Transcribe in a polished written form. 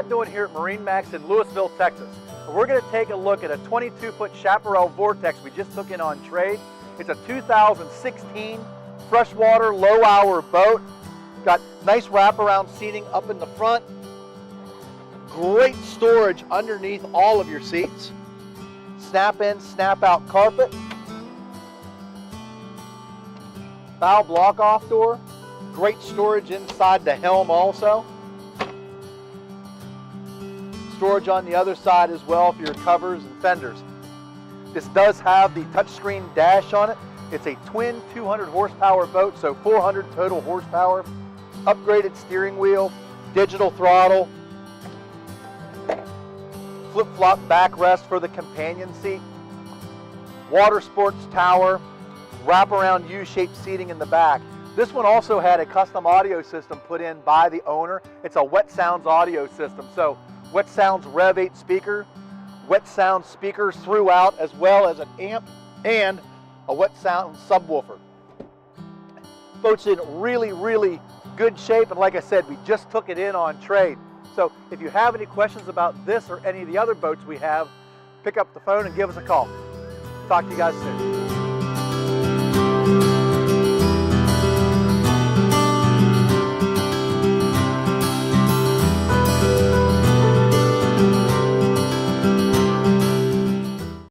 lot doing here at MarineMax in Louisville, Texas. We're going to take a look at a 22-foot Chaparral Vortex we just took in on trade. It's a 2016 freshwater, low-hour boat. Got nice wraparound seating up in the front. Great storage underneath all of your seats. Snap in, snap out carpet. Bow block off door. Great storage inside the helm also. Storage on the other side as well for your covers and fenders. This does have the touchscreen dash on it. It's a twin 200 horsepower boat, so 400 total horsepower. Upgraded steering wheel, digital throttle, flip-flop backrest for the companion seat, water sports tower, wraparound U-shaped seating in the back. This one also had a custom audio system put in by the owner. It's a Wet Sounds audio system, so Wet Sounds Rev 8 speaker, Wet Sounds speakers throughout, as well as an amp and a Wet Sounds subwoofer. Boat's in really good shape, and like I said, we just took it in on trade. So if you have any questions about this or any of the other boats we have, pick up the phone and give us a call. Talk to you guys soon.